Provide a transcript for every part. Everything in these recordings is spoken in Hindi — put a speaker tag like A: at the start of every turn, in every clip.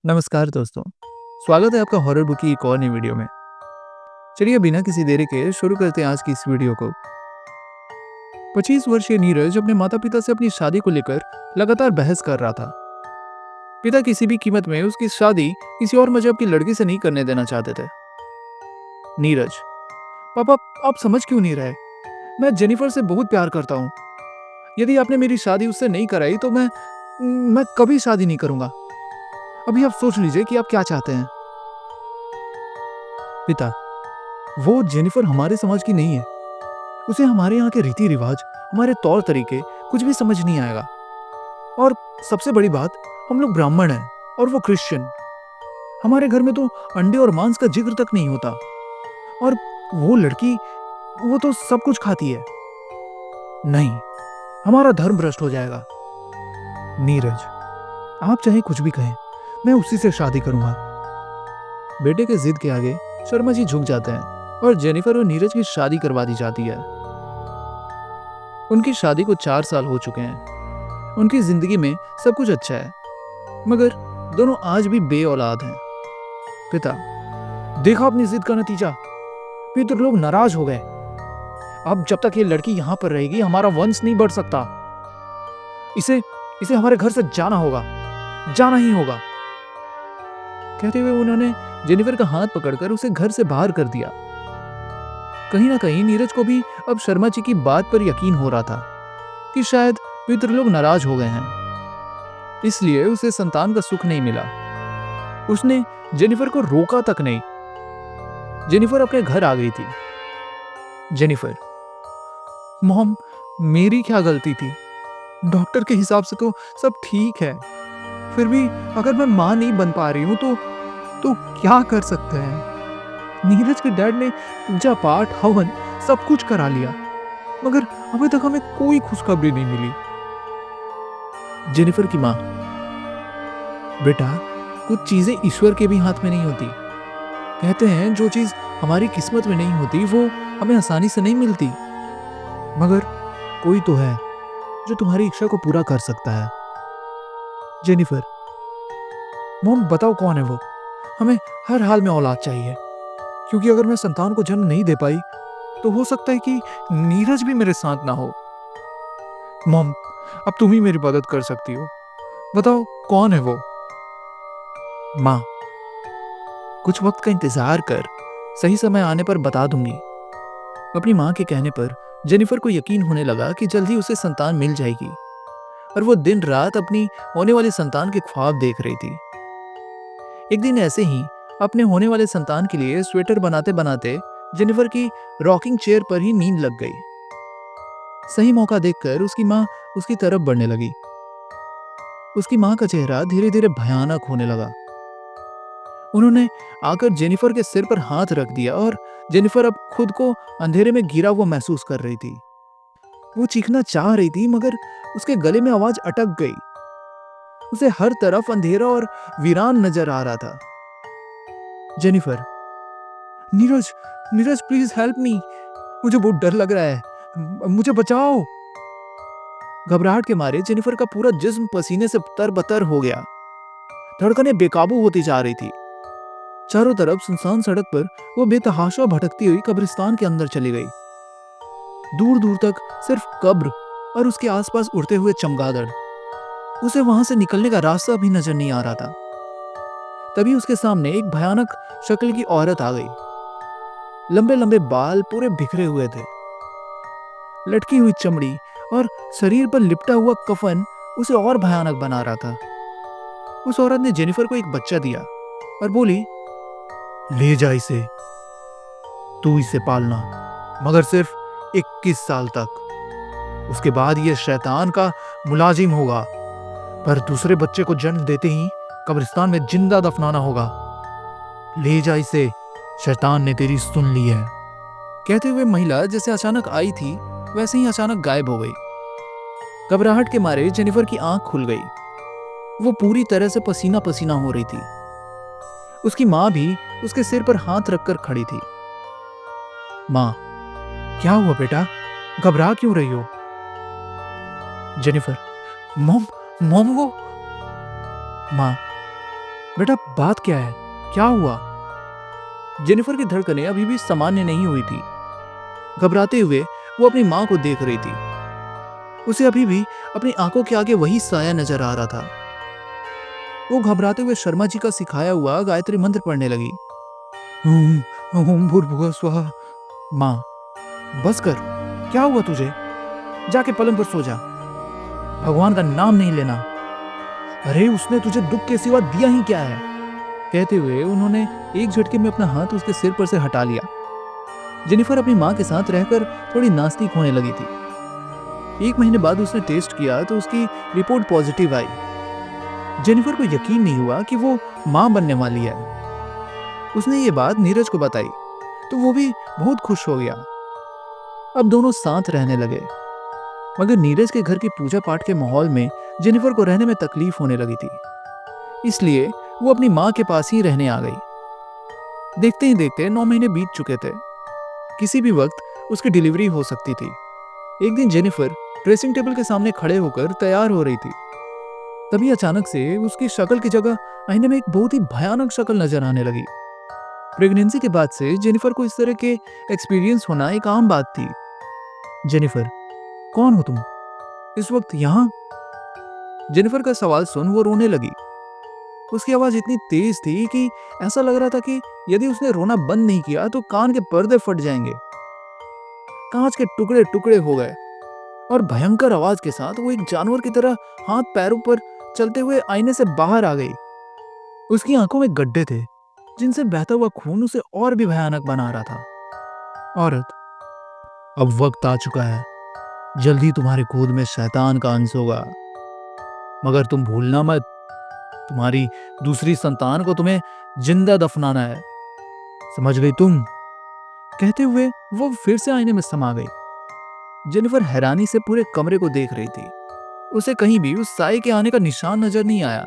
A: नमस्कार दोस्तों, स्वागत है आपका हॉरर बुक की एक और नई वीडियो में। चलिए बिना किसी देरी के शुरू करते हैं आज की इस वीडियो को। 25 वर्षीय नीरज अपने माता पिता से अपनी शादी को लेकर लगातार बहस कर रहा था। पिता किसी भी कीमत में उसकी शादी किसी और मजहब की लड़की से नहीं करने देना चाहते थे। नीरज, पापा, आप समझ क्यों नहीं रहे? मैं जेनिफर से बहुत प्यार करता हूँ। यदि आपने मेरी शादी उससे नहीं कराई तो मैं कभी शादी नहीं करूंगा। अभी आप सोच लीजिए कि आप क्या चाहते हैं। पिता, वो जेनिफर हमारे समाज की नहीं है। उसे हमारे यहाँ के रीति रिवाज, हमारे तौर तरीके कुछ भी समझ नहीं आएगा। और सबसे बड़ी बात, हम लोग ब्राह्मण हैं और वो क्रिश्चियन। हमारे घर में तो अंडे और मांस का जिक्र तक नहीं होता। और वो लड़की, वो तो सब कुछ खाती है। नहीं, हमारा धर्म भ्रष्ट हो जाएगा। नीरज, आप चाहे कुछ भी कहें, मैं उसी से शादी करूंगा। बेटे के जिद के आगे शर्मा जी झुक जाते हैं और जेनिफर और नीरज की शादी करवा दी जाती है। उनकी शादी को 4 साल हो चुके हैं। उनकी जिंदगी में सब कुछ अच्छा है, मगर दोनों आज भी बे औलाद हैं। पिता, देखा अपनी जिद का नतीजा। पितर लोग नाराज हो गए। अब जब तक ये लड़की यहाँ पर रहेगी हमारा वंश नहीं बढ़ सकता। इसे इसे हमारे घर से जाना होगा, जाना ही होगा। कहते हुए उन्होंने जेनिफर का हाथ पकड़कर उसे घर से बाहर कर दिया। कहीं ना कहीं नीरज को भी अब शर्मा जी की बात पर यकीन हो रहा था कि शायद पितर लोग नाराज हो गए हैं, इसलिए उसे संतान का सुख नहीं मिला। उसने जेनिफर को रोका तक नहीं। जेनिफर अपने घर आ गई थी। जेनिफर, मॉम, मेरी क्या गलती थी? डॉक्टर के हिसाब से तो सब ठीक है। फिर भी अगर मैं मां नहीं बन पा रही हूं तो क्या कर सकते हैं? नीरज के डैड ने पूजा पाठ, हवन सब कुछ करा लिया, मगर अभी तक हमें कोई खुशखबरी नहीं मिली। जेनिफर की मां, बेटा, कुछ चीजें ईश्वर के भी हाथ में नहीं होती। कहते हैं जो चीज हमारी किस्मत में नहीं होती वो हमें आसानी से नहीं मिलती, मगर कोई तो है जो तुम्हारी इच्छा को पूरा कर सकता है। जेनिफर, मॉम, बताओ कौन है वो? हमें हर हाल में औलाद चाहिए, क्योंकि अगर मैं संतान को जन्म नहीं दे पाई तो हो सकता है कि नीरज भी मेरे साथ ना हो। मॉम, अब तुम ही मेरी मदद कर सकती हो। बताओ कौन है वो? माँ, कुछ वक्त का इंतजार कर, सही समय आने पर बता दूंगी। अपनी माँ के कहने पर जेनिफर को यकीन होने लगा कि जल्दी उसे संतान मिल जाएगी, और वो दिन रात अपनी होने वाली संतान के ख्वाब देख रही थी। एक दिन ऐसे ही अपने होने वाले संतान के लिए स्वेटर बनाते बनाते जेनिफर की रॉकिंग चेयर पर ही नींद लग गई। सही मौका देखकर उसकी माँ उसकी तरफ बढ़ने लगी। उसकी माँ का चेहरा धीरे धीरे भयानक होने लगा। उन्होंने आकर जेनिफर के सिर पर हाथ रख दिया और जेनिफर अब खुद को अंधेरे में गिरा हुआ महसूस कर रही थी। वो चीखना चाह रही थी, मगर उसके गले में आवाज अटक गई। उसे हर तरफ अंधेरा और वीरान नजर आ रहा था। Jennifer, Neeraj, Neeraj, please help me. मुझे बहुत डर लग रहा है, मुझे बचाओ। घबराहट के मारे जेनिफर का पूरा जिस्म पसीने से तरबतर हो गया। धड़कनें बेकाबू होती जा रही थी। चारों तरफ सुनसान सड़क पर वो बेतहाशा भटकती हुई कब्रिस्तान के अंदर चली गई। दूर दूर तक सिर्फ कब्र और उसके आसपास उड़ते हुए चमगादड़। उसे वहां से निकलने का रास्ता भी नजर नहीं आ रहा था। तभी उसके सामने एक भयानक शक्ल की औरत आ गई। लंबे लंबे बाल पूरे बिखरे हुए थे। लटकी हुई चमड़ी और शरीर पर लिपटा हुआ कफन उसे और भयानक बना रहा था। उस औरत ने जेनिफर को एक बच्चा दिया और बोली, ले जा इसे, तू इसे पालना, मगर सिर्फ 21 साल तक। उसके बाद ये शैतान का मुलाजिम होगा, पर दूसरे बच्चे को जन्म देते ही कब्रिस्तान में जिंदा दफनाना होगा। ले जा इसे, शैतान ने तेरी सुन ली है। कहते हुए महिला जैसे अचानक आई थी वैसे ही अचानक गायब हो गई। घबराहट के मारे जेनिफर की आंख खुल गई। वो पूरी तरह से पसीना पसीना हो रही थी। उसकी माँ भी उसके सिर पर हाथ रखकर खड़ी थी। माँ, क्या हुआ बेटा? घबरा क्यों रही हो? जेनिफर, मॉम, मॉम, वो। माँ, बेटा बात क्या है, क्या हुआ? जेनिफर की धड़कनें अभी भी सामान्य नहीं हुई थी। घबराते हुए वो अपनी माँ को देख रही थी। उसे अभी भी अपनी आंखों के आगे वही साया नजर आ रहा था। वो घबराते हुए शर्मा जी का सिखाया हुआ गायत्री मंत्र पढ़ने लगी। ओम ओम भूर्भुवः स्वः। माँ बस कर, क्या हुआ तुझे? जाके पलंग पर सो जा, भगवान का नाम नहीं लेना। अरे उसने तुझे दुख के सिवा दिया ही क्या है? कहते हुए उन्होंने एक झटके में अपना हाथ उसके सिर पर से हटा लिया। जेनिफर अपनी माँ के साथ रहकर थोड़ी नास्तिक होने लगी थी। 1 महीने बाद उसने टेस्ट किया तो उसकी रिपोर्ट पॉजिटिव आई। जेनिफर को यकीन नहीं हुआ कि वो माँ बनने वाली है। उसने ये बात नीरज को बताई तो वो भी बहुत खुश हो गया। अब दोनों साथ रहने लगे। मगर नीरज के घर की पूजा पाठ के माहौल में जेनिफर को रहने में तकलीफ होने लगी थी, इसलिए वो अपनी माँ के पास ही रहने आ गई। देखते ही देखते 9 महीने बीत चुके थे। किसी भी वक्त उसकी डिलीवरी हो सकती थी। एक दिन जेनिफर ड्रेसिंग टेबल के सामने खड़े होकर तैयार हो रही थी। तभी अचानक से उसकी शक्ल की जगह आईने में एक बहुत ही भयानक शक्ल नजर आने लगी। प्रेगनेंसी के बाद से जेनिफर को इस तरह के एक्सपीरियंस होना एक आम बात थी। जेनिफर, कौन हो तुम इस वक्त यहाँ? जेनिफर का सवाल सुन वो रोने लगी। उसकी आवाज इतनी तेज थी कि ऐसा लग रहा था कि यदि उसने रोना बंद नहीं किया तो कान के पर्दे फट जाएंगे। कांच के टुकड़े टुकड़े हो गए और भयंकर आवाज के साथ वो एक जानवर की तरह हाथ पैरों पर चलते हुए आईने से बाहर आ गई। उसकी आंखों में गड्ढे थे जिनसे बहता हुआ खून उसे और भी भयानक बना रहा था। औरत, अब वक्त आ चुका है, जल्दी तुम्हारे गोद में शैतान का अंश होगा, मगर तुम भूलना मत, तुम्हारी दूसरी संतान को तुम्हें जिंदा दफनाना है, समझ गई तुम? कहते हुए वो फिर से आईने में समा गई। जेनिफर हैरानी से पूरे कमरे को देख रही थी। उसे कहीं भी उस साए के आने का निशान नजर नहीं आया।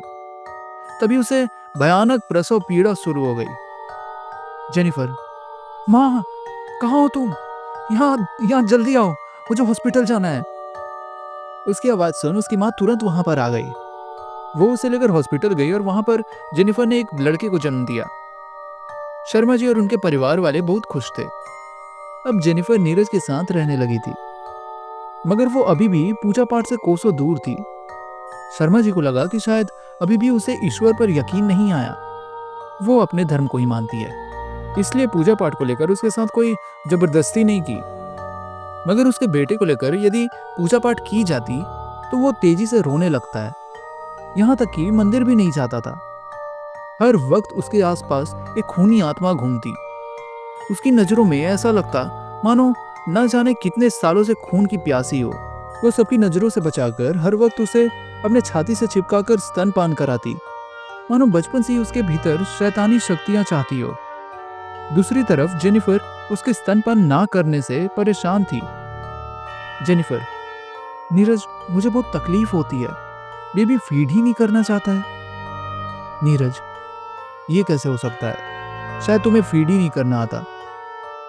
A: तभी उसे भयानक प्रसव पीड़ा शुरू हो गई। जेनिफर, माँ कहाँ हो तुम? यहाँ यहाँ जल्दी आओ, मुझे हॉस्पिटल जाना है। उसकी आवाज सुन उसकी माँ तुरंत वहां पर आ गई। वो उसे लेकर हॉस्पिटल गई और वहां पर जेनिफर ने एक लड़के को जन्म दिया। शर्मा जी और उनके परिवार वाले बहुत खुश थे। अब जेनिफर नीरज के साथ रहने लगी थी, मगर वो अभी भी पूजा पाठ से कोसों दूर थी। शर्मा जी को लगा कि शायद अभी भी उसे ईश्वर पर यकीन नहीं आया। वो अपने धर्म को ही मानती है, इसलिए पूजा पाठ को लेकर उसके साथ कोई जबरदस्ती नहीं की। मगर उसके बेटे को लेकर यदि पूजा पाठ की जाती तो वो तेजी से रोने लगता है। यहाँ तक कि मंदिर भी नहीं जाता था। हर वक्त उसके आसपास एक खूनी आत्मा घूमती। उसकी नजरों में ऐसा लगता मानो न जाने कितने सालों से खून की प्यासी हो। वो सबकी नजरों से बचाकर हर वक्त उसे अपने छाती से चिपकाकर स्तनपान कराती, मानो बचपन से ही उसके भीतर शैतानी शक्तियां चाहती हो। दूसरी तरफ जेनिफर उसके स्तनपान ना करने से परेशान थी। जेनिफर, नीरज मुझे बहुत तकलीफ होती है, बेबी फीड ही नहीं करना चाहता है। नीरज, ये कैसे हो सकता है? शायद तुम्हें फीड ही नहीं करना आता,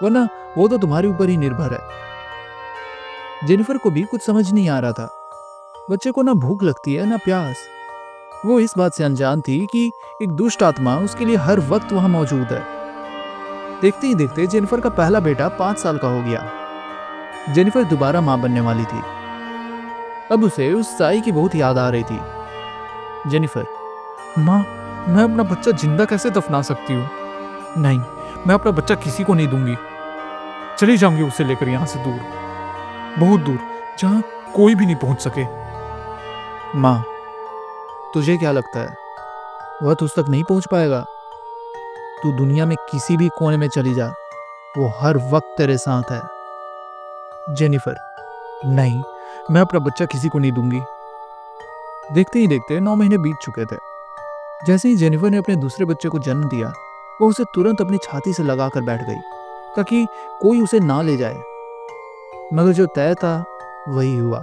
A: वरना वो तो तुम्हारे ऊपर ही निर्भर है। जेनिफर को भी कुछ समझ नहीं आ रहा था। बच्चे को ना भूख लगती है ना प्यास। वो इस बात से अनजान थी कि एक दुष्ट आत्मा उसके लिए हर वक्त वहां मौजूद है। देखते ही देखते जेनिफर का पहला बेटा 5 साल का हो गया। जेनिफर दोबारा मां बनने वाली थी। अब उसे उस साई की बहुत याद आ रही थी। जेनिफर, माँ मैं अपना बच्चा जिंदा कैसे दफना सकती हूँ? नहीं, मैं अपना बच्चा किसी को नहीं दूंगी। चली जाऊंगी उसे लेकर यहाँ से दूर, बहुत दूर, जहाँ कोई भी नहीं पहुंच सके। माँ, तुझे क्या लगता है वह तुझ तक नहीं पहुंच पाएगा? तू दुनिया में किसी भी कोने में चली जा, वो हर वक्त तेरे साथ है। जेनिफर, नहीं, मैं अपना बच्चा किसी को नहीं दूंगी। देखते ही देखते 9 महीने बीत चुके थे। जैसे ही जेनिफर ने अपने दूसरे बच्चे को जन्म दिया, वो उसे तुरंत अपनी छाती से लगाकर बैठ गई ताकि कोई उसे ना ले जाए। मगर जो तय था वही हुआ।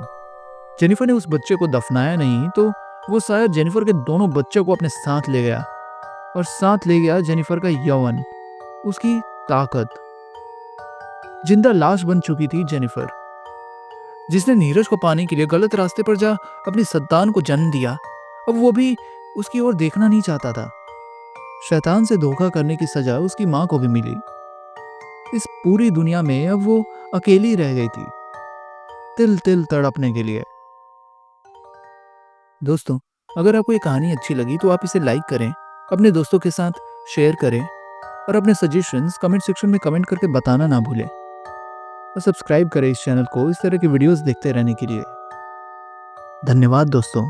A: जेनिफर ने उस बच्चे को दफनाया नहीं तो वो शायद जेनिफर के दोनों बच्चों को अपने साथ ले गया, और साथ ले गया जेनिफर का यौवन, उसकी ताकत। जिंदा लाश बन चुकी थी जेनिफर, जिसने नीरज को पाने के लिए गलत रास्ते पर जा अपनी संतान को जन्म दिया। अब वो भी उसकी ओर देखना नहीं चाहता था। शैतान से धोखा करने की सजा उसकी माँ को भी मिली। इस पूरी दुनिया में अब वो अकेली रह गई थी, तिल तिल तड़पने के लिए। दोस्तों, अगर आपको ये कहानी अच्छी लगी तो आप इसे लाइक करें, अपने दोस्तों के साथ शेयर करें और अपने सजेशंस कमेंट सेक्शन में कमेंट करके बताना ना भूलें। और सब्सक्राइब करें इस चैनल को इस तरह की वीडियोस देखते रहने के लिए। धन्यवाद दोस्तों।